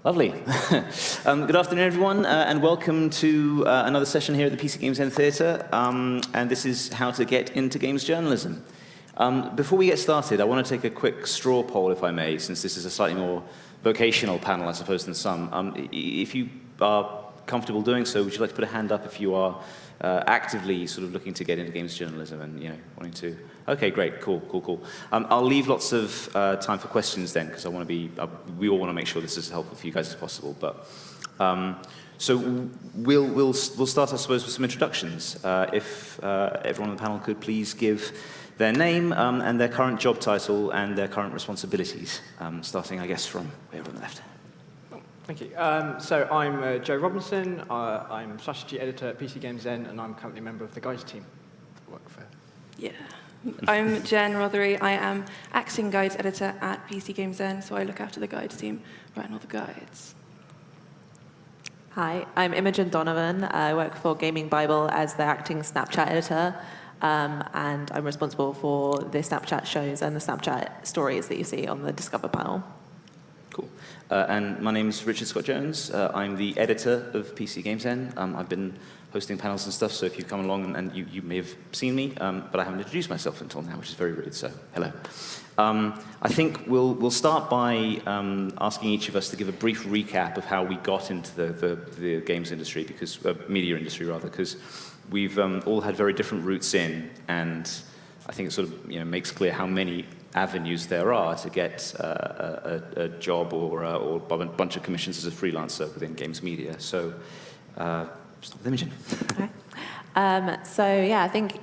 Lovely. Good afternoon, everyone, and welcome to another session here at the PC Games Zen Theatre. And this is how to get into games journalism. Before we get started, I want to take a quick straw poll, if I may, since this is a slightly more vocational panel, I suppose, than some. If you are comfortable doing so, would you like to put a hand up if you are actively sort of looking to get into games journalism and wanting to? Okay, great, cool. I'll leave lots of time for questions then, because we all want to make sure this is as helpful for you guys as possible. But so we'll start, I suppose, with some introductions. If everyone on the panel could please give their name and their current job title and their current responsibilities, starting, I guess, from way over on the left. Thank you. So I'm Joe Robinson. I'm strategy editor at PC Games Zen, and I'm currently a member of the guides team. Yeah. I'm Jen Rothery. I am acting guides editor at PC Games Zen, so I look after the guides team, writing all the guides. Hi, I'm Imogen Donovan. I work for Gaming Bible as the acting Snapchat editor, and I'm responsible for the Snapchat shows and the Snapchat stories that you see on the Discover panel. Cool. And my name's Richard Scott Jones. I'm the editor of PC Games Zen. I've been hosting panels and stuff, so if you come along and you may have seen me, but I haven't introduced myself until now, which is very rude, so hello. I think we'll start by asking each of us to give a brief recap of how we got into the games industry, because media industry rather, because we've all had very different routes in, and I think it sort of makes clear how many avenues there are to get a job or a bunch of commissions as a freelancer within games media. So, start with Imogen. Okay. I think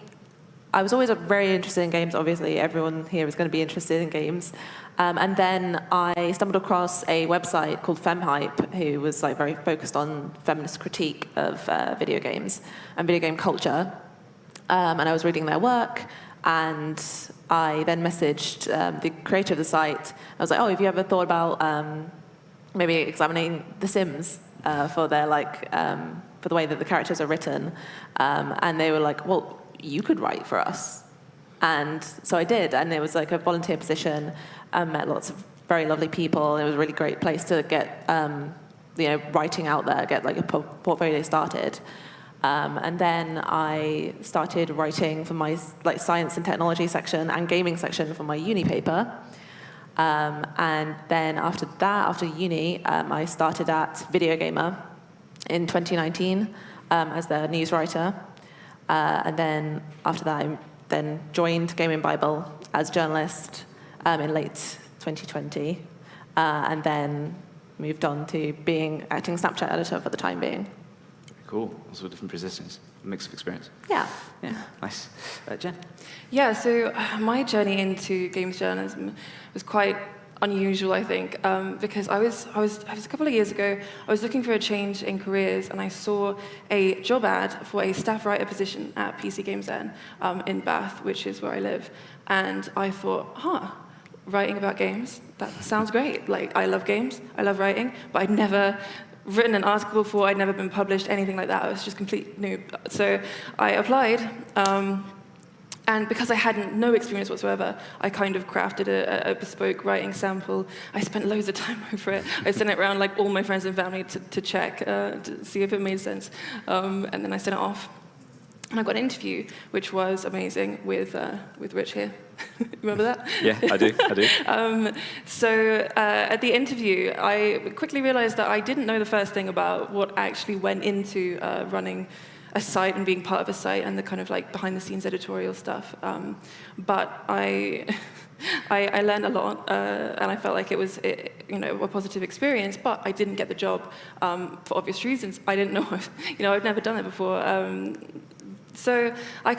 I was always very interested in games. Obviously, everyone here is going to be interested in games. And then I stumbled across a website called FemHype, who was very focused on feminist critique of video games and video game culture. And I was reading their work, and I then messaged the creator of the site. I was like, "Oh, have you ever thought about maybe examining The Sims for their for the way that the characters are written?" And they were like, "Well, you could write for us." And so I did, and it was a volunteer position. Met lots of very lovely people. It was a really great place to get writing out there, get a portfolio started. And then I started writing for my science and technology section and gaming section for my uni paper. And then after that, after uni, I started at Video Gamer in 2019 as their news writer. And then after that, I then joined Gaming Bible as journalist in late 2020. And then moved on to being acting Snapchat editor for the time being. Cool. Also different positions, a mix of experience. Yeah. Nice. Jen? Yeah, so my journey into games journalism was quite unusual, I think, because I was a couple of years ago, I was looking for a change in careers, and I saw a job ad for a staff writer position at PC Games Zen in Bath, which is where I live. And I thought, writing about games, that sounds great. I love games, I love writing, but I'd never written an article before, I'd never been published, anything like that. I was just complete noob. So I applied, and because I had no experience whatsoever, I kind of crafted a bespoke writing sample. I spent loads of time over it. I sent it around all my friends and family to check, to see if it made sense. And then I sent it off. And I got an interview, which was amazing, with Rich here. Remember that? Yeah, I do. So at the interview, I quickly realized that I didn't know the first thing about what actually went into running a site and being part of a site and the kind of behind-the-scenes editorial stuff. But I learned a lot, and I felt like it was a positive experience. But I didn't get the job for obvious reasons. I didn't know. I'd never done it before. So I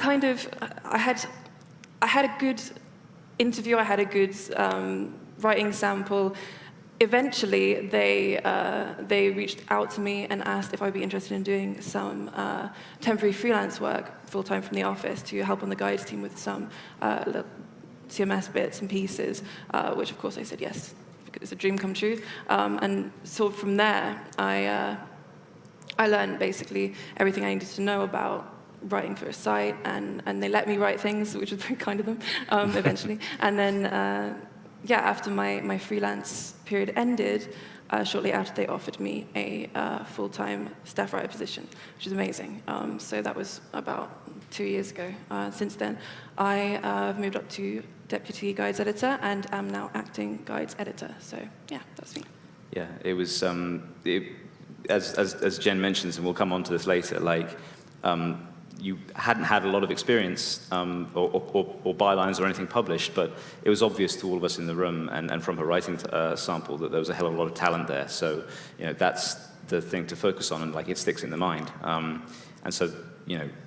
had a good interview. I had a good writing sample. Eventually, they reached out to me and asked if I'd be interested in doing some temporary freelance work full-time from the office to help on the guides team with some CMS bits and pieces, which of course I said yes, because it's a dream come true. And so from there, I learned basically everything I needed to know about writing for a site, and they let me write things, which was very kind of them, eventually. And then, after my freelance period ended, shortly after they offered me a full-time staff writer position, which is amazing. So that was about 2 years ago. Since then, I've moved up to deputy guides editor and am now acting guides editor. So yeah, that's me. Yeah, it was, as Jen mentions, and we'll come on to this later, like, you hadn't had a lot of experience or bylines or anything published, but it was obvious to all of us in the room and from her writing sample that there was a hell of a lot of talent there. So, that's the thing to focus on, and like it sticks in the mind. And so,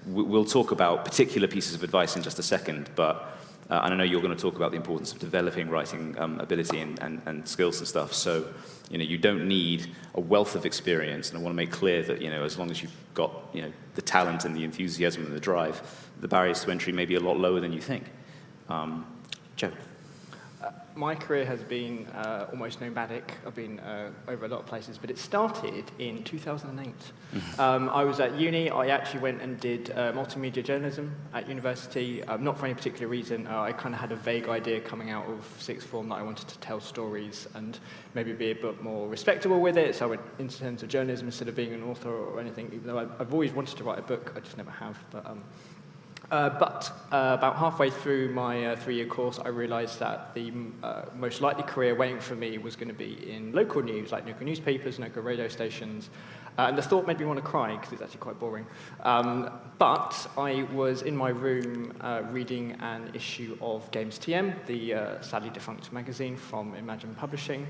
we'll talk about particular pieces of advice in just a second, but and I know you're going to talk about the importance of developing writing ability and skills and stuff. So, you don't need a wealth of experience, and I want to make clear that, as long as you've got, the talent and the enthusiasm and the drive, the barriers to entry may be a lot lower than you think. Joe? My career has been almost nomadic. I've been over a lot of places, but it started in 2008. I was at uni. I actually went and did multimedia journalism at university, not for any particular reason. I kind of had a vague idea coming out of sixth form that I wanted to tell stories and maybe be a bit more respectable with it, so I went into terms of journalism instead of being an author or anything, even though I've always wanted to write a book, I just never have. But about halfway through my 3-year course, I realized that the most likely career waiting for me was going to be in local news, like local newspapers, local radio stations. And the thought made me want to cry, because it's actually quite boring. But I was in my room reading an issue of Games TM, the sadly defunct magazine from Imagine Publishing,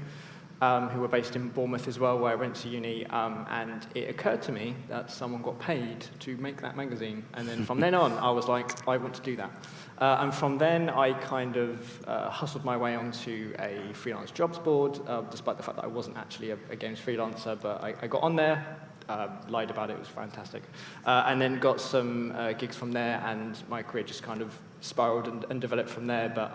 who were based in Bournemouth as well, where I went to uni, and it occurred to me that someone got paid to make that magazine. And then from then on, I was like, I want to do that. And from then, I kind of hustled my way onto a freelance jobs board, despite the fact that I wasn't actually a games freelancer, but I got on there, lied about it, it was fantastic, and then got some gigs from there, and my career just kind of spiraled and developed from there. But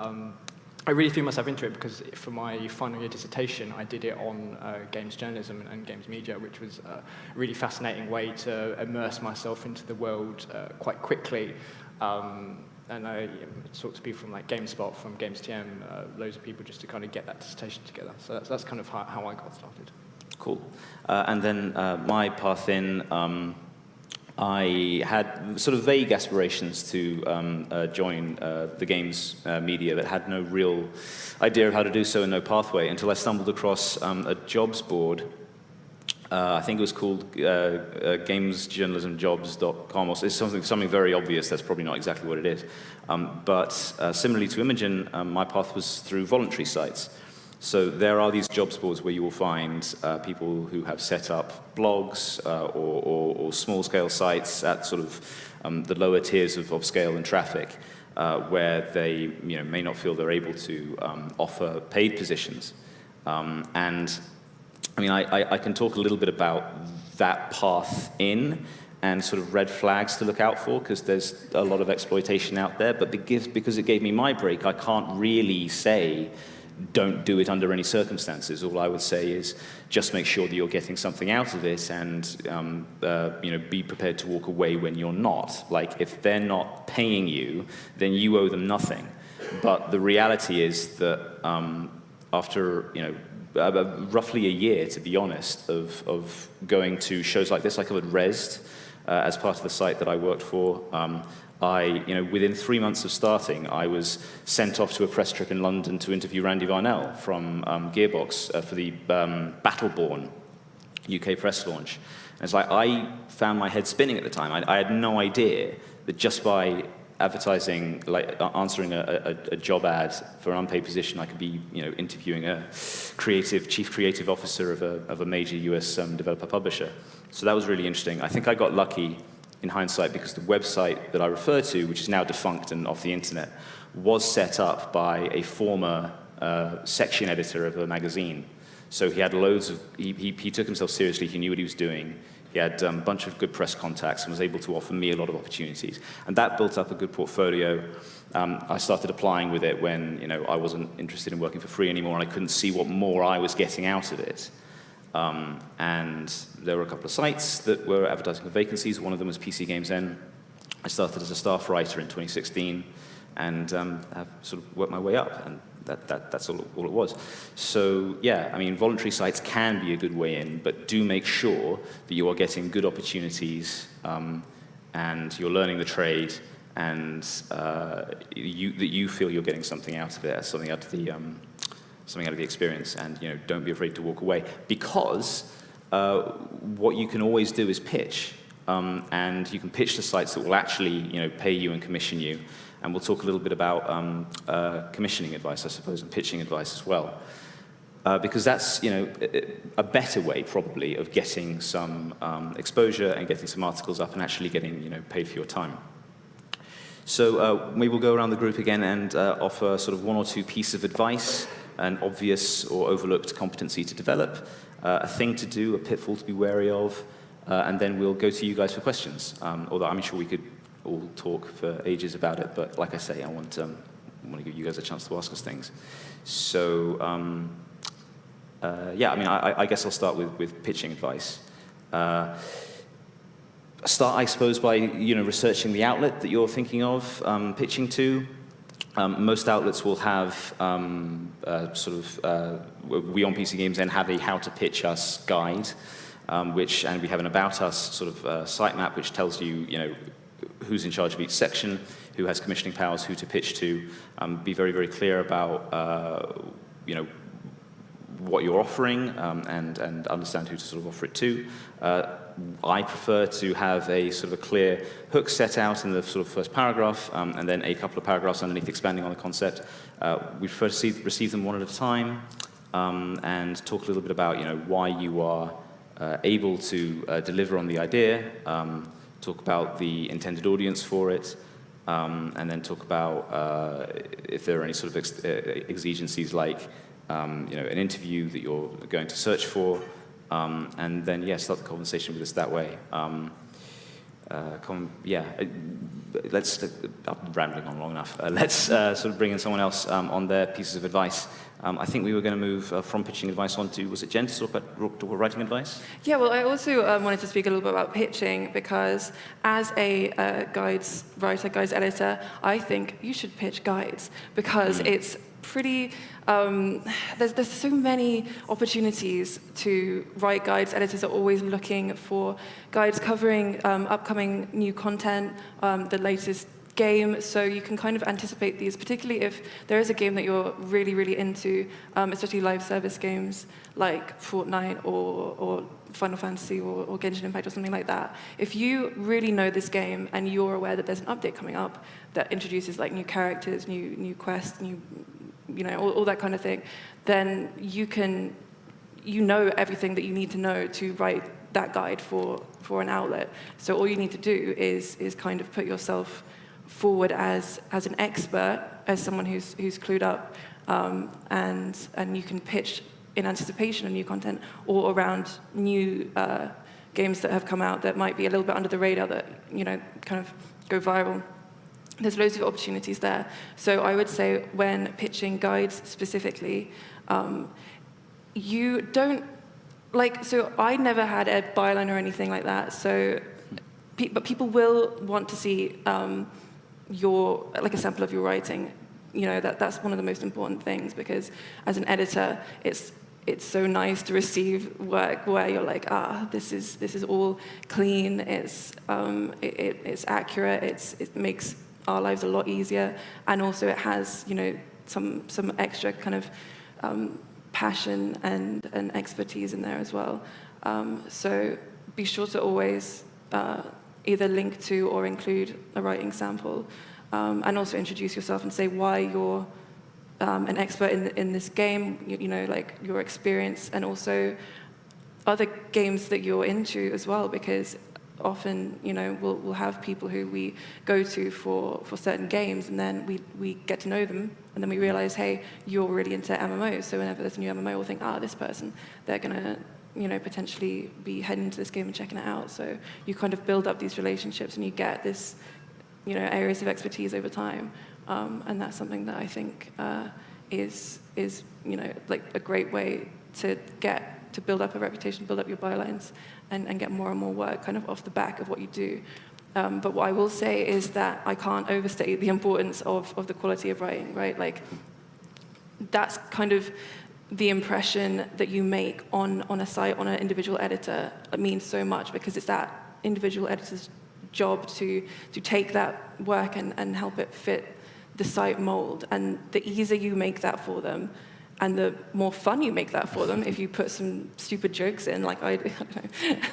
I really threw myself into it because for my final year dissertation, I did it on games journalism and games media, which was a really fascinating way to immerse myself into the world quite quickly. And I talked to people from like GameSpot, from Games TM, loads of people just to kind of get that dissertation together. So that's kind of how I got started. Cool. And then my path in, I had sort of vague aspirations to join the games media, but had no real idea of how to do so and no pathway until I stumbled across a jobs board. I think it was called gamesjournalismjobs.com, or it's something very obvious. That's probably not exactly what it is. But similarly to Imogen, my path was through voluntary sites. So there are these jobs boards where you will find people who have set up blogs or small-scale sites at sort of the lower tiers of scale and traffic, where they may not feel they're able to offer paid positions. And I mean, I can talk a little bit about that path in and sort of red flags to look out for, because there's a lot of exploitation out there. But because it gave me my break, I can't really say don't do it under any circumstances. All I would say is just make sure that you're getting something out of it, and be prepared to walk away when you're not. Like, if they're not paying you, then you owe them nothing. But the reality is that after roughly a year, to be honest, of going to shows like this, I covered Rezzed as part of the site that I worked for. Within 3 months of starting, I was sent off to a press trip in London to interview Randy Varnell from Gearbox for the Battleborn UK press launch. And it's like, I found my head spinning at the time. I had no idea that just by advertising, like answering a job ad for an unpaid position, I could be, interviewing a chief creative officer of a major US developer publisher. So that was really interesting. I think I got lucky in hindsight, because the website that I refer to, which is now defunct and off the internet, was set up by a former section editor of a magazine. So he had loads of, he took himself seriously, he knew what he was doing, he had a bunch of good press contacts and was able to offer me a lot of opportunities. And that built up a good portfolio. I started applying with it when I wasn't interested in working for free anymore, and I couldn't see what more I was getting out of it. And there were a couple of sites that were advertising for vacancies. One of them was PC Games N. I started as a staff writer in 2016 and have sort of worked my way up. And that's all it was. So yeah, I mean, voluntary sites can be a good way in, but do make sure that you are getting good opportunities and you're learning the trade, and that you feel you're getting something out of it, something out of the experience, and don't be afraid to walk away, because what you can always do is pitch, and you can pitch to sites that will actually pay you and commission you, and we'll talk a little bit about commissioning advice, I suppose, and pitching advice as well. Because that's a better way probably of getting some exposure and getting some articles up and actually getting paid for your time. So we will go around the group again and offer sort of one or two pieces of advice, an obvious or overlooked competency to develop, a thing to do, a pitfall to be wary of, and then we'll go to you guys for questions. Although I'm sure we could all talk for ages about it, but like I say, I want to give you guys a chance to ask us things. So yeah, I mean, I guess I'll start with pitching advice. Start, I suppose, by researching the outlet that you're thinking of pitching to. Most outlets will have we on PC Games then have a How to Pitch Us guide, and we have an About Us sort of sitemap which tells you who's in charge of each section, who has commissioning powers, who to pitch to. Be very, very clear about what you're offering, and understand who to sort of offer it to. I prefer to have a sort of a clear hook set out in the sort of first paragraph, and then a couple of paragraphs underneath expanding on the concept. We prefer to receive them one at a time, and talk a little bit about why you are able to deliver on the idea, talk about the intended audience for it, and then talk about if there are any sort of exigencies like an interview that you're going to search for, and then start the conversation with us that way. Let's. I'm rambling on long enough. Let's sort of bring in someone else on their pieces of advice. I think we were going to move from pitching advice on to, was it Jen, to talk about writing advice? Yeah, well, I also wanted to speak a little bit about pitching, because as a guides writer, guides editor, I think you should pitch guides, because it's pretty, there's so many opportunities to write guides. Editors are always looking for guides covering upcoming new content, the latest game, so you can kind of anticipate these, particularly if there is a game that you're really, really into, especially live service games like Fortnite or Final Fantasy or Genshin Impact or something like that. If you really know this game and you're aware that there's an update coming up that introduces like new characters, new quests, all that kind of thing, then you know everything that you need to know to write that guide for an outlet. So all you need to do is kind of put yourself forward as an expert, as someone who's clued up, and you can pitch in anticipation of new content or around new games that have come out that might be a little bit under the radar that kind of go viral. There's loads of opportunities there. So I would say when pitching guides specifically, you don't so I never had a byline or anything like that. So, but people will want to see a sample of your writing. That's one of the most important things, because as an editor, it's so nice to receive work where you're like, this is all clean. It's accurate. It makes our lives a lot easier, and also it has some extra kind of passion and expertise in there as well. So be sure to always either link to or include a writing sample, and also introduce yourself and say why you're an expert in this game, like your experience, and also other games that you're into as well, because often, we'll have people who we go to for certain games, and then we get to know them, and then we realize, hey, you're really into MMOs, so whenever there's a new MMO, we'll think, this person, they're gonna, potentially be heading into this game and checking it out. So you kind of build up these relationships, and you get this, areas of expertise over time, and that's something that I think is like a great way to build up a reputation, build up your bylines, and get more and more work kind of off the back of what you do. But what I will say is that I can't overstate the importance of the quality of writing, right? Like, that's kind of the impression that you make on a site, on an individual editor. It means so much because it's that individual editor's job to take that work and help it fit the site mold. And the easier you make that for them, and the more fun you make that for them, if you put some stupid jokes in, like I don't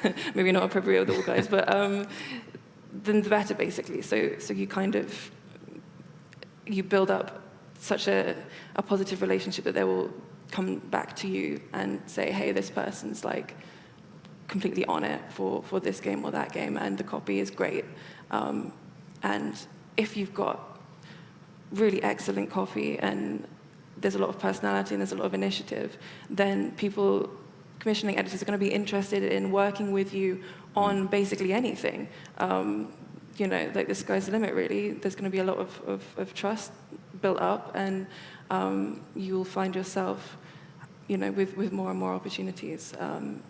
know, maybe not appropriate with all guys, but then the better, basically. So you kind of, you build up such a positive relationship that they will come back to you and say, hey, this person's like completely on it for this game or that game, and the copy is great. And if you've got really excellent copy and there's a lot of personality and there's a lot of initiative, then people, commissioning editors, are going to be interested in working with you on basically anything. You know, like the sky's the limit, really. There's going to be a lot of trust built up, and you'll find yourself, you know, with more and more opportunities.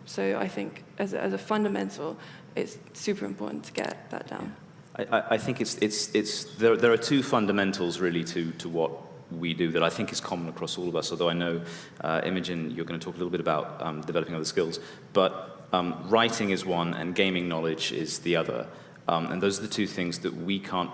So I think as a fundamental, it's super important to get that down. I think there are two fundamentals really to what we do that I think is common across all of us, although I know, Imogen, you're going to talk a little bit about developing other skills. But writing is one and gaming knowledge is the other. And those are the two things that we can't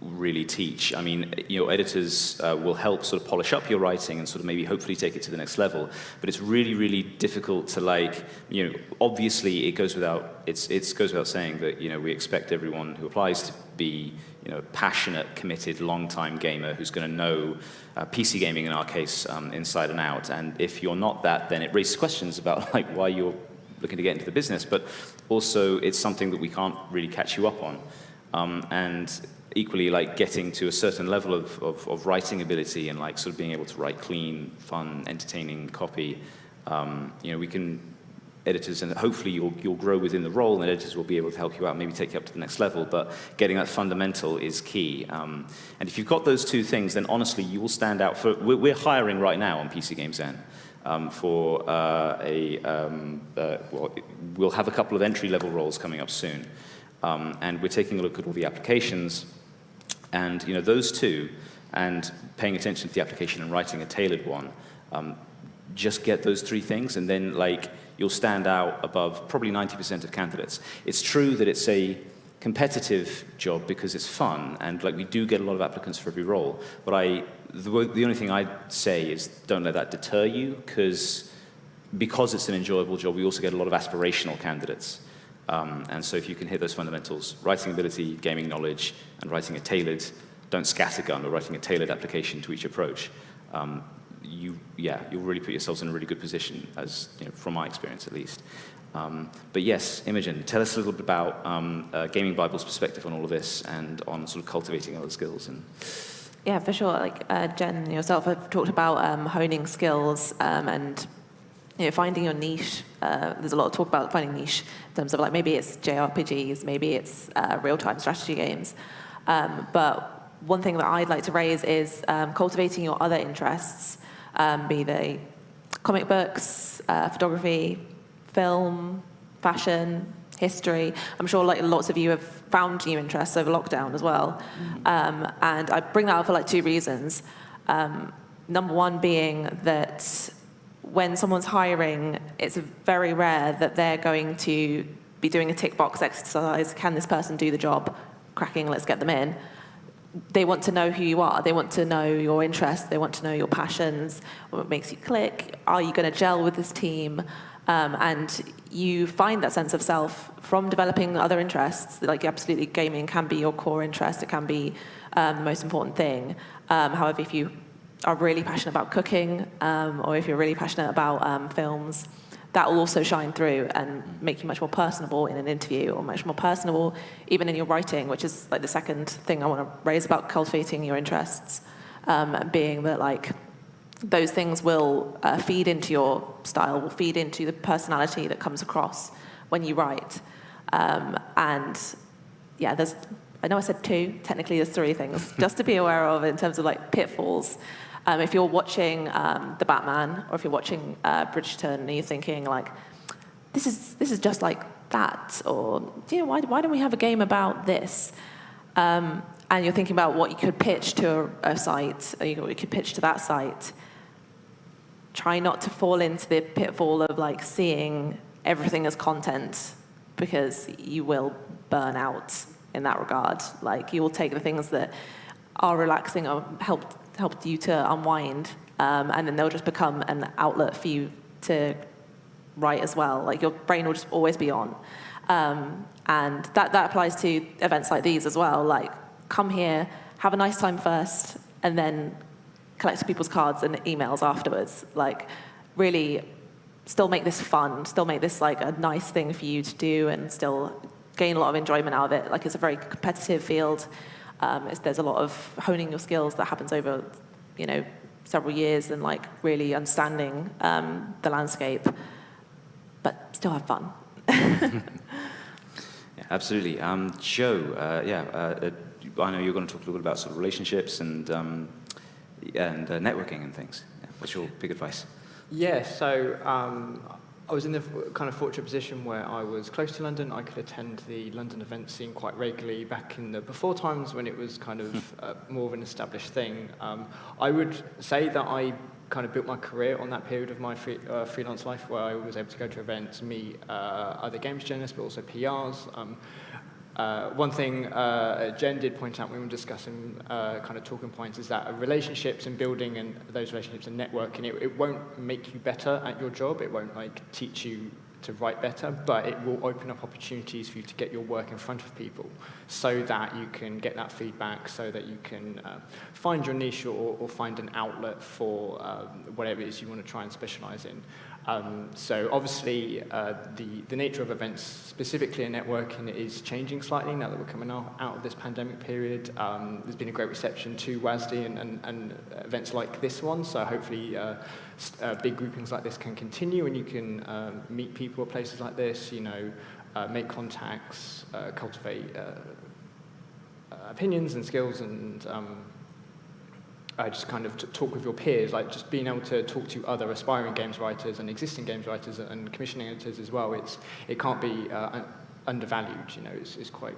really teach. I mean, you know, editors will help sort of polish up your writing and sort of maybe hopefully take it to the next level. But it's really, really difficult to, like, you know, obviously it goes without saying that, you know, we expect everyone who applies to be, you know, passionate, committed, long-time gamer who's going to know PC gaming in our case inside and out. And if you're not that, then it raises questions about like why you're looking to get into the business. But also it's something that we can't really catch you up on. And equally, like getting to a certain level of writing ability and like sort of being able to write clean, fun, entertaining copy, you know, we can, editors, and hopefully you'll grow within the role, and editors will be able to help you out, maybe take you up to the next level, but getting that fundamental is key. And if you've got those two things, then honestly, you will stand out. We're hiring right now on PC Games Zen for we'll have a couple of entry-level roles coming up soon. And we're taking a look at all the applications, and you know, those two, and paying attention to the application and writing a tailored one, just get those three things, and then like you'll stand out above probably 90% of candidates. It's true that it's a competitive job because it's fun, and like we do get a lot of applicants for every role. But the only thing I'd say is don't let that deter you, because it's an enjoyable job, we also get a lot of aspirational candidates. And so if you can hit those fundamentals, writing ability, gaming knowledge, and writing a tailored, don't scattergun, but writing a tailored application to each approach, you'll really put yourselves in a really good position, as you know, from my experience at least. But yes, Imogen, tell us a little bit about Gaming Bible's perspective on all of this and on sort of cultivating other skills. And yeah, for sure. Like Jen and yourself have talked about honing skills and, you know, finding your niche. There's a lot of talk about finding niche in terms of like maybe it's JRPGs, maybe it's real-time strategy games. But one thing that I'd like to raise is cultivating your other interests, be they comic books, photography, film, fashion, history. I'm sure like lots of you have found new interests over lockdown as well. And I bring that up for like two reasons. Number one being that when someone's hiring, it's very rare that they're going to be doing a tick box exercise. Can this person do the job? Cracking, let's get them in. They want to know who you are. They want to know your interests. They want to know your passions, what makes you click. Are you going to gel with this team? And you find that sense of self from developing other interests. Like absolutely, gaming can be your core interest. It can be the most important thing. However, if you are really passionate about cooking, or if you're really passionate about films, that will also shine through and make you much more personable in an interview, or much more personable even in your writing, which is like the second thing I want to raise about cultivating your interests, being that like those things will feed into your style, will feed into the personality that comes across when you write. And yeah, I know I said two, technically there's three things, just to be aware of in terms of like pitfalls. If you're watching The Batman, or if you're watching Bridgerton, and you're thinking like, this is just like that, or you know, why don't we have a game about this? And you're thinking about what you could pitch to a site, or you could pitch to that site. try not to fall into the pitfall of like seeing everything as content, because you will burn out in that regard. Like, you will take the things that are relaxing or helped you to unwind, and then they'll just become an outlet for you to write as well. Like, your brain will just always be on. And that applies to events like these as well. Like, come here, have a nice time first, and then collect people's cards and emails afterwards. Like, really still make this fun, still make this like a nice thing for you to do, and still gain a lot of enjoyment out of it. Like, it's a very competitive field. There's a lot of honing your skills that happens over, several years, and like really understanding the landscape, but still have fun. Yeah, absolutely. Joe, I know you're going to talk a little bit about sort of relationships and networking and things. Yeah, what's your big advice? Yeah, so I was in the kind of fortunate position where I was close to London. I could attend the London event scene quite regularly back in the before times when it was kind of more of an established thing. I would say that I kind of built my career on that period of my freelance life, where I was able to go to events, meet other games journalists, but also PRs. One thing Jen did point out when we were discussing kind of talking points is that relationships and building and those relationships and networking, it won't make you better at your job. It won't like teach you to write better, but it will open up opportunities for you to get your work in front of people so that you can get that feedback, so that you can find your niche or find an outlet for whatever it is you want to try and specialize in. So obviously, the nature of events, specifically in networking, is changing slightly now that we're coming out of this pandemic period. There's been a great reception to WASD and events like this one, so hopefully big groupings like this can continue, and you can meet people at places like this, make contacts, cultivate opinions and skills, and just kind of talk with your peers, like just being able to talk to other aspiring games writers and existing games writers and commissioning editors as well. It can't be undervalued, it's quite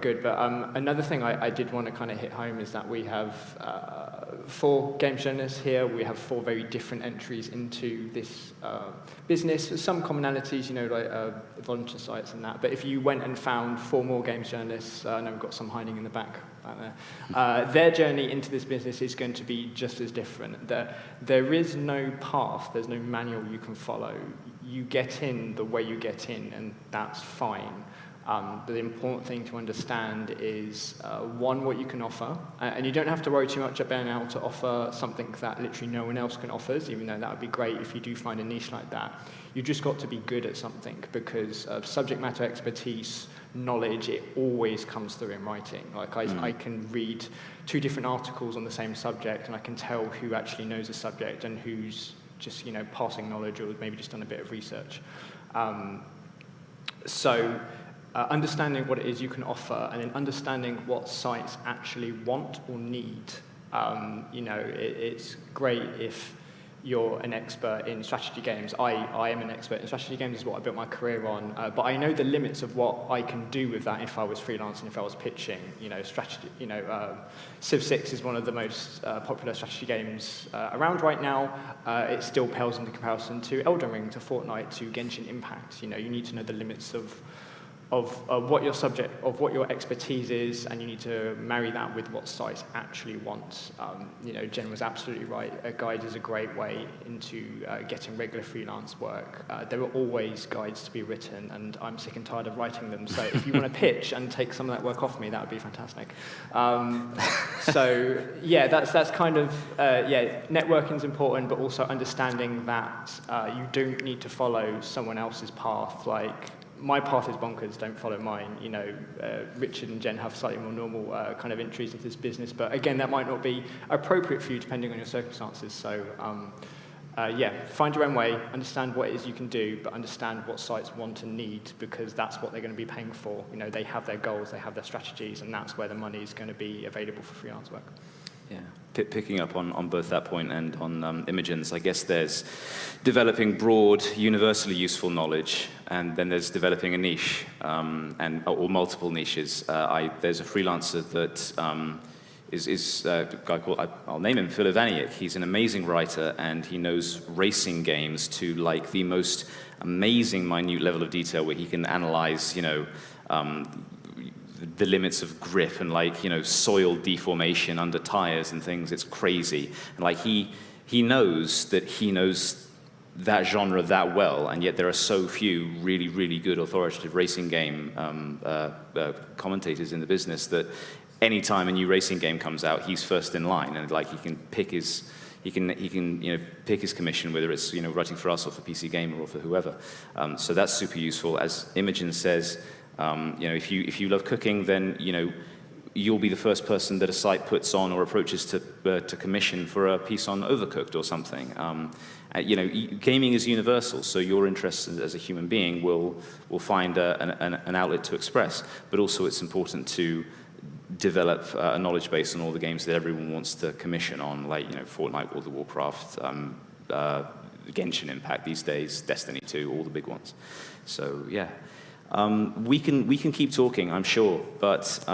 good. But another thing I did want to kind of hit home is that we have 4 games journalists here. We have 4 very different entries into this business. Some commonalities, like volunteer sites and that. But if you went and found 4 more games journalists, I know we've got some hiding in the back there, their journey into this business is going to be just as different. There is no path, there's no manual you can follow. You get in the way you get in, and that's fine. But the important thing to understand is, one, what you can offer. And you don't have to worry too much about being able to offer something that literally no one else can offer, even though that would be great if you do find a niche like that. You just got to be good at something, because subject matter expertise, knowledge, it always comes through in writing. Like, I can read 2 different articles on the same subject, and I can tell who actually knows the subject and who's just, passing knowledge or maybe just done a bit of research. Understanding what it is you can offer, and then understanding what sites actually want or need. It's great if you're an expert in strategy games. I am an expert in strategy games, is what I built my career on. But I know the limits of what I can do with that if I was freelancing, if I was pitching. Strategy. Civ 6 is one of the most popular strategy games around right now. It still pales into comparison to Elden Ring, to Fortnite, to Genshin Impact. You need to know the limits of what your subject, of what your expertise is, and you need to marry that with what sites actually want. Jen was absolutely right. A guide is a great way into getting regular freelance work. There are always guides to be written, and I'm sick and tired of writing them. So if you want to pitch and take some of that work off me, that would be fantastic. That's kind of, networking's important, but also understanding that you don't need to follow someone else's path. Like, my path is bonkers, don't follow mine. Richard and Jen have slightly more normal kind of entries into this business, but again, that might not be appropriate for you depending on your circumstances. So, find your own way, understand what it is you can do, but understand what sites want and need, because that's what they're going to be paying for. They have their goals, they have their strategies, and that's where the money is going to be available for freelance work. Yeah, picking up on both that point and on Imogen's, I guess there's developing broad, universally useful knowledge, and then there's developing a niche, or multiple niches. There's a freelancer that is a guy called, I'll name him, Phil Ivaniuk. He's an amazing writer, and he knows racing games to like the most amazing minute level of detail, where he can analyze, the limits of grip and soil deformation under tires and things. It's crazy. And he knows that genre that well, and yet there are so few really, really good authoritative racing game commentators in the business that anytime a new racing game comes out, he's first in line, and he can pick his pick his commission, whether it's writing for us or for PC Gamer or for whoever. So that's super useful. As Imogen says, if you love cooking, then you'll be the first person that a site puts on or approaches to commission for a piece on Overcooked or something. Gaming is universal, so your interests as a human being will find an outlet to express. But also, it's important to develop a knowledge base on all the games that everyone wants to commission on, Fortnite, World of Warcraft, Genshin Impact these days, Destiny 2, all the big ones. So yeah, we can keep talking, I'm sure, but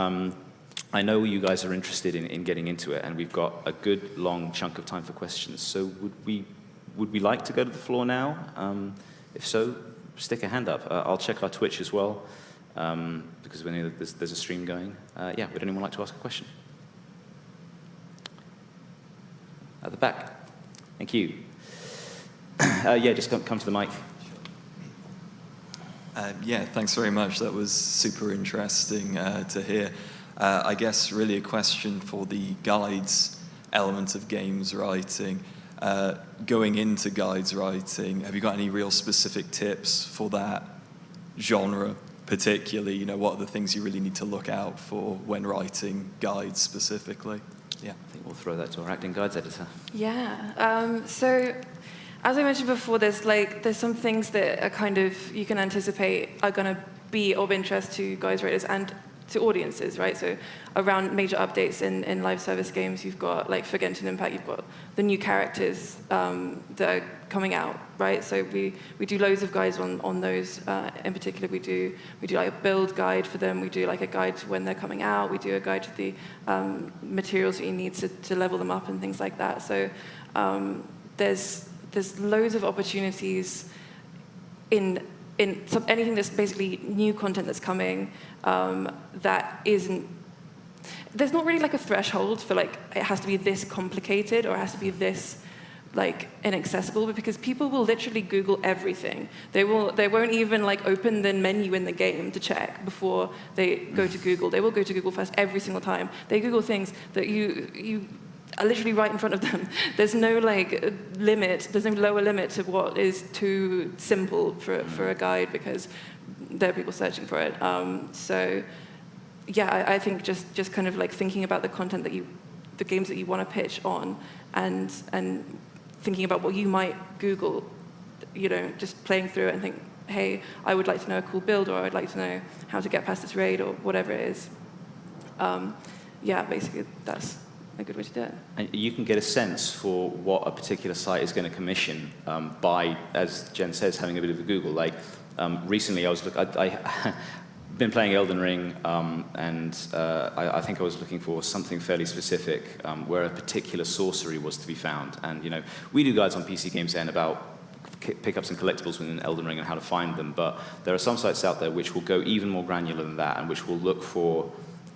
I know you guys are interested in getting into it, and we've got a good long chunk of time for questions. So would we like to go to the floor now? If so, stick a hand up. I'll check our Twitch as well, because we know that there's a stream going. Yeah, would anyone like to ask a question? At the back. Thank you. Yeah, just come to the mic. Yeah, thanks very much. That was super interesting to hear. I guess really a question for the guides element of games writing. Going into guides writing, have you got any real specific tips for that genre particularly? What are the things you really need to look out for when writing guides specifically? Yeah. I think we'll throw that to our acting guides editor. Yeah. So as I mentioned before, there's some things that are kind of, you can anticipate are going to be of interest to guides writers and to audiences, right? So around major updates in live service games, you've got, for Genshin Impact, you've got the new characters that are coming out, right? So we do loads of guides on those. In particular, we do a build guide for them. We do a guide to when they're coming out. We do a guide to the materials that you need to level them up and things like that. So there's loads of opportunities in anything that's basically new content that's coming that isn't. There's not really a threshold for it has to be this complicated or it has to be this inaccessible, because people will literally Google everything. They won't even open the menu in the game to check before they go to Google. They will go to Google first every single time. They Google things that you are literally right in front of them. There's no limit. There's no lower limit to what is too simple for a guide, because there are people searching for it. So yeah, I think just kind of thinking about the content the games that you want to pitch on, and thinking about what you might Google, just playing through it and think, hey, I would like to know a cool build, or I'd like to know how to get past this raid, or whatever it is. Yeah, basically that's a good way to do it. And you can get a sense for what a particular site is going to commission by, as Jen says, having a bit of a Google. Recently, I've been playing Elden Ring, and I think I was looking for something fairly specific where a particular sorcery was to be found. And we do guides on PC Games N about pickups and collectibles within Elden Ring and how to find them. But there are some sites out there which will go even more granular than that, and which will look for.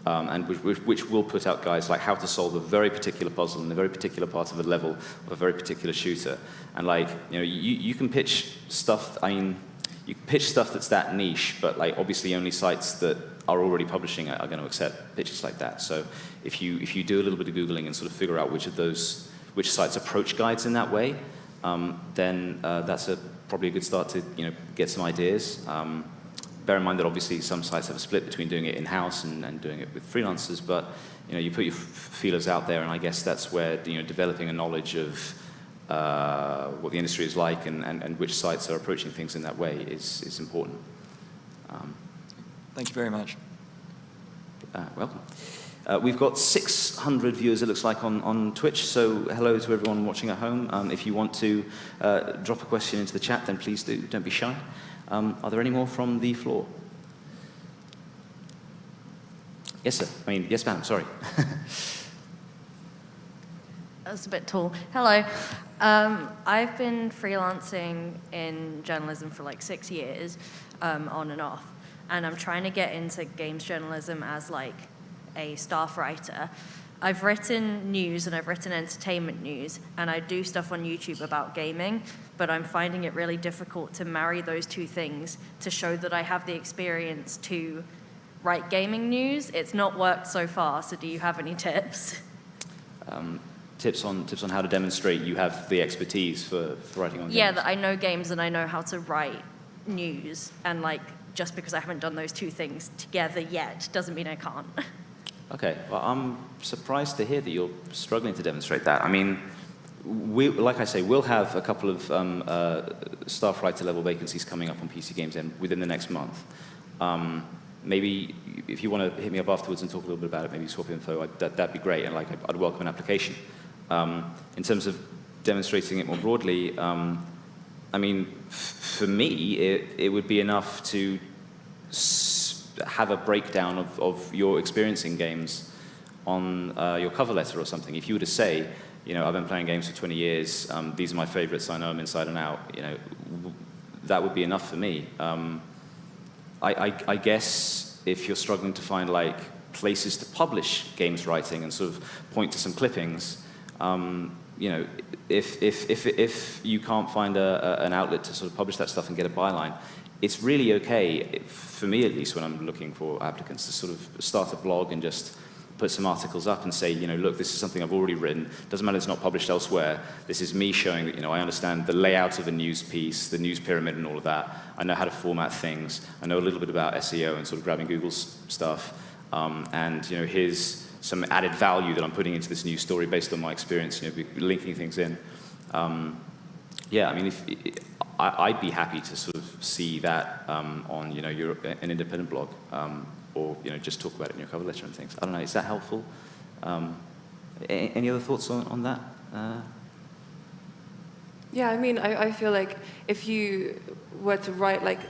And which will put out guides like how to solve a very particular puzzle in a very particular part of a level of a very particular shooter. And you can pitch stuff. You can pitch stuff that's that niche, but obviously only sites that are already publishing are going to accept pitches like that. So if you do a little bit of Googling and sort of figure out which sites approach guides in that way, then that's probably a good start to get some ideas. Bear in mind that obviously some sites have a split between doing it in-house and doing it with freelancers, but you put your feelers out there, and I guess that's where developing a knowledge of what the industry is like and which sites are approaching things in that way is important. Thank you very much. Welcome. We've got 600 viewers, it looks like, on Twitch, so hello to everyone watching at home. If you want to drop a question into the chat, then please do. Don't be shy. Are there any more from the floor? Yes, sir. Yes, ma'am. Sorry. That's a bit tall. Hello. I've been freelancing in journalism for like 6 years, on and off, and I'm trying to get into games journalism as like a staff writer. I've written news and I've written entertainment news, and I do stuff on YouTube about gaming, but I'm finding it really difficult to marry those two things to show that I have the experience to write gaming news. It's not worked so far, so do you have any tips? Tips on how to demonstrate you have the expertise for writing on games? Yeah, that I know games and I know how to write news, and like just because I haven't done those two things together yet doesn't mean I can't. Okay, well, I'm surprised to hear that you're struggling to demonstrate that. I mean, like I say, we'll have a couple of staff writer level vacancies coming up on PC Games within the next month. Maybe if you want to hit me up afterwards and talk a little bit about it, maybe swap info, that'd be great, and like I'd welcome an application. In terms of demonstrating it more broadly, I mean, for me, it would be enough to have a breakdown of your experience in games on your cover letter or something. If you were to say, you know, I've been playing games for 20 years, these are my favorites, I know them inside and out, you know, that would be enough for me. I guess if you're struggling to find like places to publish games writing and sort of point to some clippings, you know, if you can't find an outlet to sort of publish that stuff and get a byline, it's really okay, for me at least, when I'm looking for applicants, to sort of start a blog and just put some articles up and say, you know, look, this is something I've already written. Doesn't matter it's not published elsewhere. This is me showing that, you know, I understand the layout of a news piece, the news pyramid and all of that. I know how to format things. I know a little bit about SEO and sort of grabbing Google's stuff. And, you know, here's some added value that I'm putting into this news story based on my experience, you know, linking things in. Yeah, I mean, I'd be happy to sort of see that on, you know, an independent blog. Or, you know, just talk about it in your cover letter and things. I don't know, is that helpful? Any other thoughts on that? Yeah, I mean, I feel like if you were to write like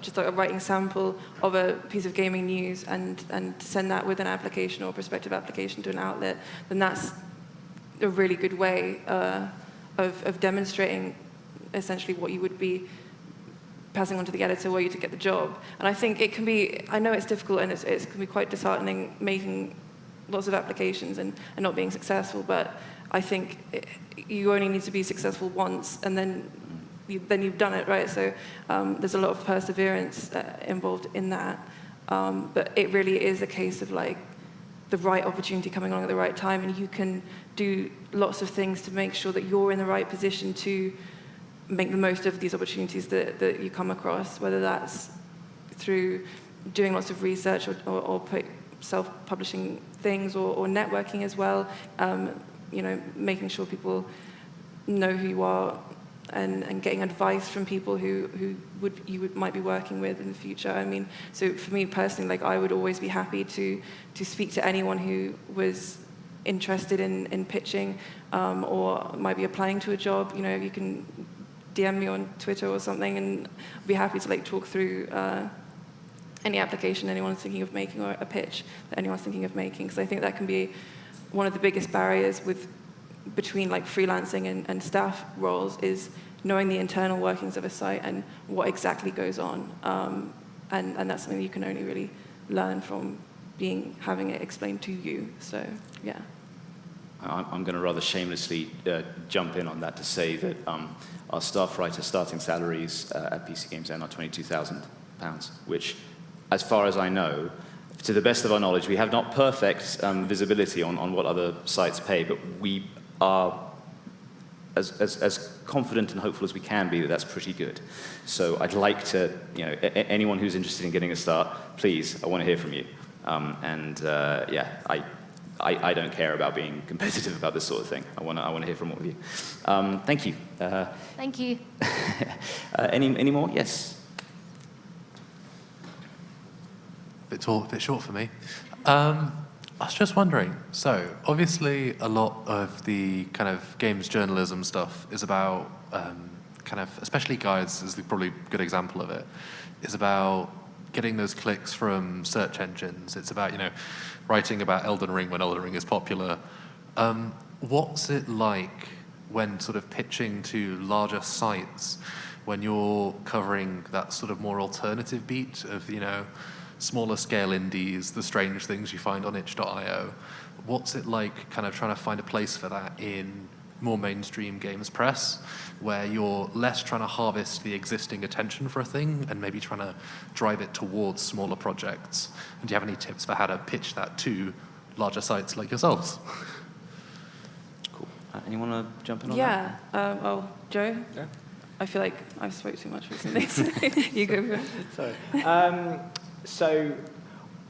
just like a writing sample of a piece of gaming news and send that with an application or prospective application to an outlet, then that's a really good way of demonstrating essentially what you would be passing on to the editor were you to get the job. And I think it can be, I know it's difficult and it can be quite disheartening making lots of applications and not being successful, but I think you only need to be successful once and then you've done it, right? So there's a lot of perseverance involved in that. But it really is a case of like the right opportunity coming along at the right time, and you can do lots of things to make sure that you're in the right position to make the most of these opportunities that you come across, whether that's through doing lots of research or self-publishing things or networking as well, you know, making sure people know who you are and getting advice from people who you might be working with in the future. I mean, so for me personally, like I would always be happy to speak to anyone who was interested in pitching or might be applying to a job. You know, you can DM me on Twitter or something, and I'd be happy to like talk through any application anyone's thinking of making or a pitch that anyone's thinking of making, because I think that can be one of the biggest barriers between like freelancing and staff roles is knowing the internal workings of a site and what exactly goes on, and that's something you can only really learn from having it explained to you. So yeah. I'm going to rather shamelessly jump in on that to say that our staff writer starting salaries at PC Games are £22,000, which, as far as I know, to the best of our knowledge, we have not perfect visibility on what other sites pay, but we are as confident and hopeful as we can be that that's pretty good. So I'd like to, you know, anyone who's interested in getting a start, please, I want to hear from you. Yeah, I don't care about being competitive about this sort of thing. I want to hear from all of you. Thank you. Thank you. Any more? Yes. A bit short for me. I was just wondering, so obviously a lot of the kind of games journalism stuff is about kind of, especially guides is probably a good example of it, is about getting those clicks from search engines. It's about, you know, writing about Elden Ring when Elden Ring is popular. what's it like when sort of pitching to larger sites, when you're covering that sort of more alternative beat of, smaller scale indies, the strange things you find on itch.io? What's it like kind of trying to find a place for that in more mainstream games press, where you're less trying to harvest the existing attention for a thing and maybe trying to drive it towards smaller projects? And do you have any tips for how to pitch that to larger sites like yourselves? Cool. Anyone want to jump in on Yeah. Well, Joe? Yeah. I feel like I've spoke too much recently, so you go for it. Sorry. So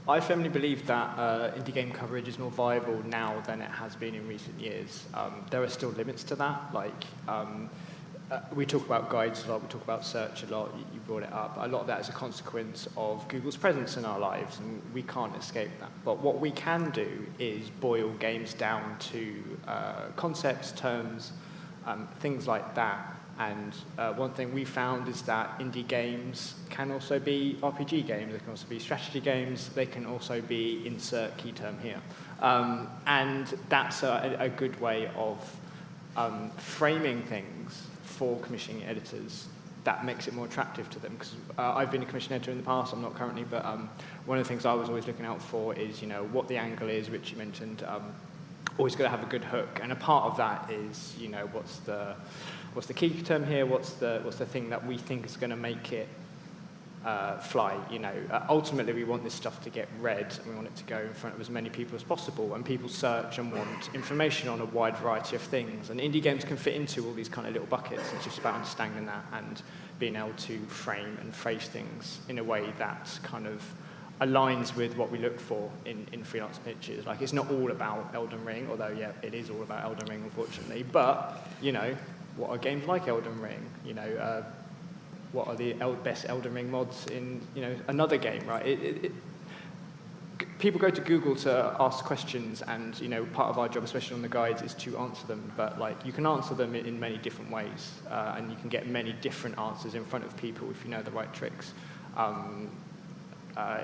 I firmly believe that indie game coverage is more viable now than it has been in recent years. There are still limits to that. We talk about guides a lot, we talk about search a lot, you brought it up. A lot of that is a consequence of Google's presence in our lives, and we can't escape that. But what we can do is boil games down to concepts, terms, things like that. And one thing we found is that indie games can also be RPG games, they can also be strategy games, they can also be insert key term here. And that's a good way of framing things for commissioning editors that makes it more attractive to them. Because I've been a commission editor in the past, I'm not currently, but one of the things I was always looking out for is, what the angle is, which you mentioned, always got to have a good hook. And a part of that is, what's the key term here? What's the thing that we think is going to make it fly? Ultimately, we want this stuff to get read, and we want it to go in front of as many people as possible. And people search and want information on a wide variety of things. And indie games can fit into all these kind of little buckets. It's just about understanding that and being able to frame and phrase things in a way that kind of aligns with what we look for in freelance pitches. Like, it's not all about Elden Ring, although, yeah, it is all about Elden Ring, unfortunately. But, what are games like Elden Ring? What are the best Elden Ring mods in, another game, right? People go to Google to ask questions, and, part of our job, especially on the guides, is to answer them. But, you can answer them in many different ways, and you can get many different answers in front of people if you know the right tricks.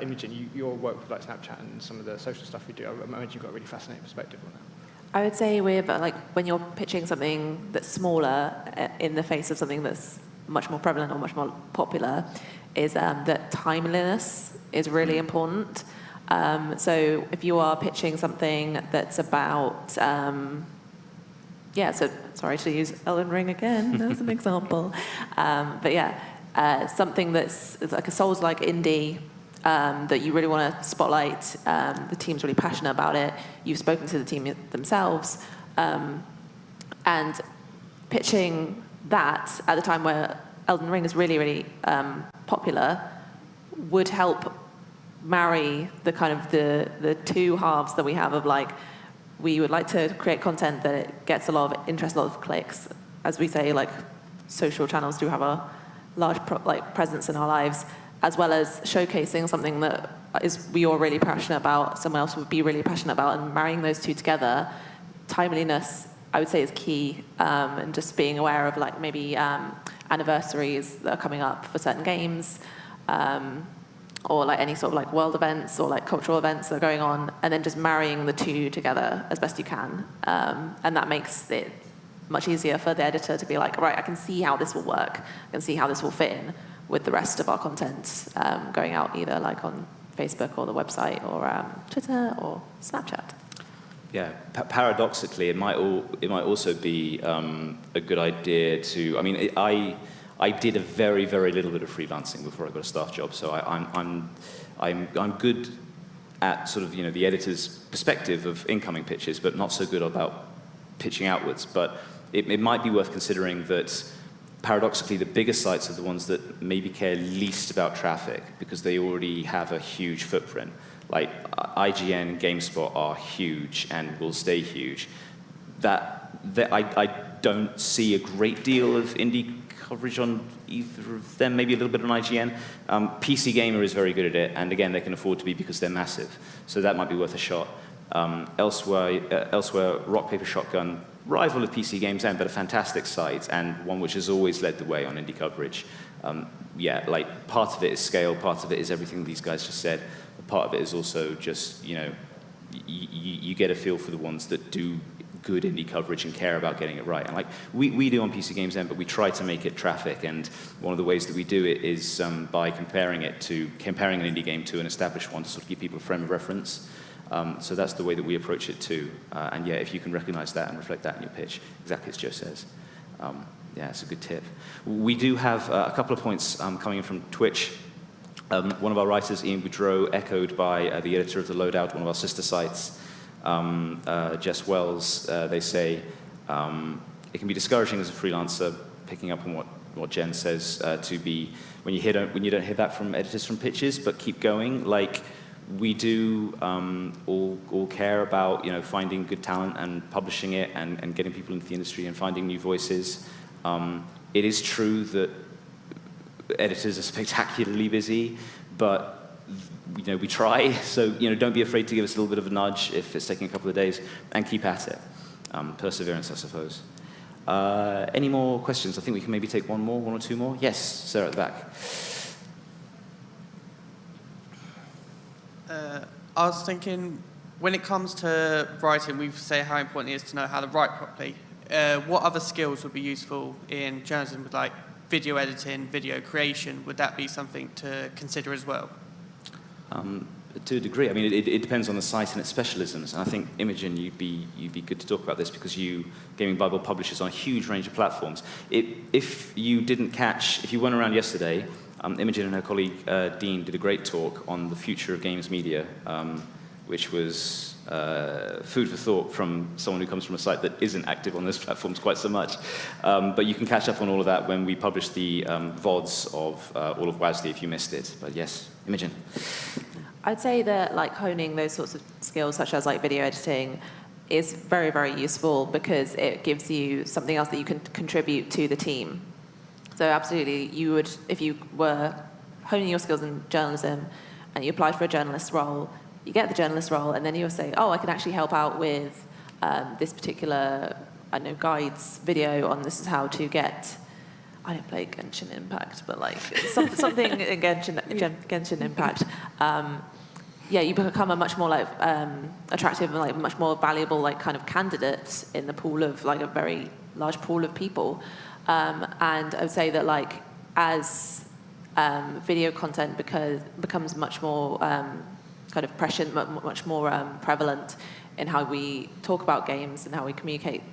Imogen, your work with Snapchat and some of the social stuff you do, I imagine you've got a really fascinating perspective on that. I would say with when you're pitching something that's smaller in the face of something that's much more prevalent or much more popular, is that timeliness is really important. So if you are pitching something that's about, so sorry to use Elden Ring again as an example, but yeah, something that's like a Souls-like indie, that you really want to spotlight, the team's really passionate about it, you've spoken to the team themselves, and pitching that at the time where Elden Ring is really, really popular would help marry the kind of the two halves that we have of we would like to create content that it gets a lot of interest, a lot of clicks. As we say, social channels do have a large presence in our lives, as well as showcasing something that you're really passionate about, someone else would be really passionate about, and marrying those two together. Timeliness, I would say, is key, and just being aware of maybe anniversaries that are coming up for certain games, or any sort of world events or cultural events that are going on, and then just marrying the two together as best you can. And that makes it much easier for the editor to be right, I can see how this will work, I can see how this will fit in with the rest of our content going out either on Facebook or the website or Twitter or Snapchat. Yeah, paradoxically, it might also be a good idea to. I mean, I did a very, very little bit of freelancing before I got a staff job, so I'm good at sort of the editor's perspective of incoming pitches, but not so good about pitching outwards. But it might be worth considering that. Paradoxically, the bigger sites are the ones that maybe care least about traffic because they already have a huge footprint. IGN and GameSpot are huge and will stay huge. I don't see a great deal of indie coverage on either of them, maybe a little bit on IGN. PC Gamer is very good at it, and again, they can afford to be because they're massive. So that might be worth a shot. Elsewhere, Rock, Paper, Shotgun, rival of PC Games End, but a fantastic site, and one which has always led the way on indie coverage. Part of it is scale, part of it is everything these guys just said, but part of it is also just, you get a feel for the ones that do good indie coverage and care about getting it right. And like we do on PC Games End, but we try to make it traffic. And one of the ways that we do it is by comparing an indie game to an established one to sort of give people a frame of reference. So that's the way that we approach it too. And yeah, if you can recognize that and reflect that in your pitch, exactly as Joe says. Yeah, it's a good tip. We do have a couple of points coming in from Twitch. One of our writers, Ian Boudreau, echoed by the editor of The Loadout, one of our sister sites, Jess Wells. They say it can be discouraging as a freelancer, picking up on what Jen says, to be when you don't hear back from editors from pitches, but keep going. Like we do all care about finding good talent and publishing it and getting people into the industry and finding new voices. It is true that editors are spectacularly busy, but we try. So don't be afraid to give us a little bit of a nudge if it's taking a couple of days, and keep at it. Perseverance, I suppose. Any more questions? I think we can maybe take one or two more. Yes, Sarah at the back. I was thinking, when it comes to writing, we say how important it is to know how to write properly. What other skills would be useful in journalism, with like video editing, video creation? Would that be something to consider as well? To a degree. I mean, it depends on the site and its specialisms. And I think, Imogen, you'd be good to talk about this because Gaming Bible publishes on a huge range of platforms. If you weren't around yesterday, Imogen and her colleague Dean did a great talk on the future of games media, which was food for thought from someone who comes from a site that isn't active on those platforms quite so much. But you can catch up on all of that when we publish the VODs of all of WASD if you missed it. But yes, Imogen. I'd say that like honing those sorts of skills, such as like video editing, is very, very useful because it gives you something else that you can contribute to the team. So absolutely, you would, if you were honing your skills in journalism and you applied for a journalist role, you get the journalist role, and then you'll say, oh, I can actually help out with this particular, guides video on this is how to get, I don't play Genshin Impact, but like something in Genshin Impact. You become a much more like attractive and like much more valuable like kind of candidate in the pool of like a very large pool of people. And I would say that like as video content becomes much more kind of prescient, much more prevalent in how we talk about games and how we communicate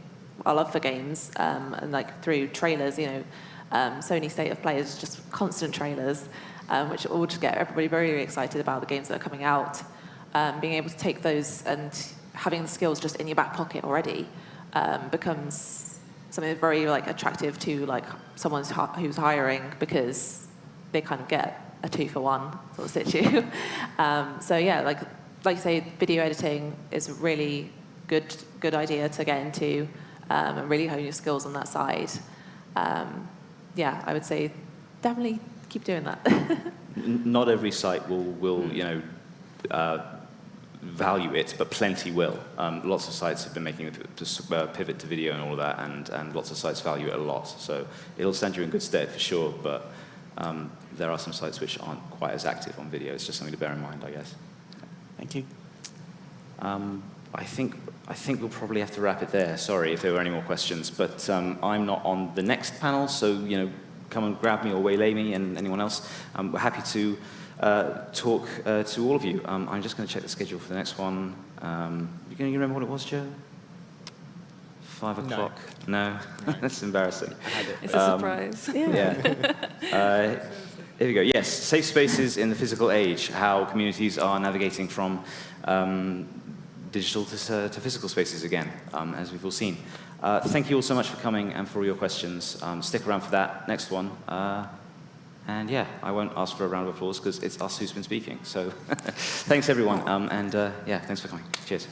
our love for games, and like through trailers, Sony State of Play is just constant trailers, which all just get everybody very, very excited about the games that are coming out. Being able to take those and having the skills just in your back pocket already becomes something that's very like attractive to like someone who's hiring, because they kind of get a 2-for-1 sort of situ. Like you say, video editing is a really good idea to get into, and really hone your skills on that side. I would say definitely keep doing that. Not every site will value it, but plenty will. Lots of sites have been making the pivot to video and all of that, and lots of sites value it a lot. So it'll stand you in good stead for sure, but there are some sites which aren't quite as active on video. It's just something to bear in mind, I guess. Thank you. I think we'll probably have to wrap it there. Sorry if there were any more questions, but I'm not on the next panel, so come and grab me or waylay me, and anyone else. We're happy to talk to all of you. I'm just going to check the schedule for the next one. You going to remember what it was, Joe? 5 o'clock? No. That's embarrassing. It's a surprise. Yeah. Here we go. Yes, safe spaces in the physical age, how communities are navigating from digital to physical spaces again, as we've all seen. Thank you all so much for coming and for all your questions. Stick around for that next one. And yeah, I won't ask for a round of applause because it's us who's been speaking. So thanks, everyone. Thanks for coming. Cheers.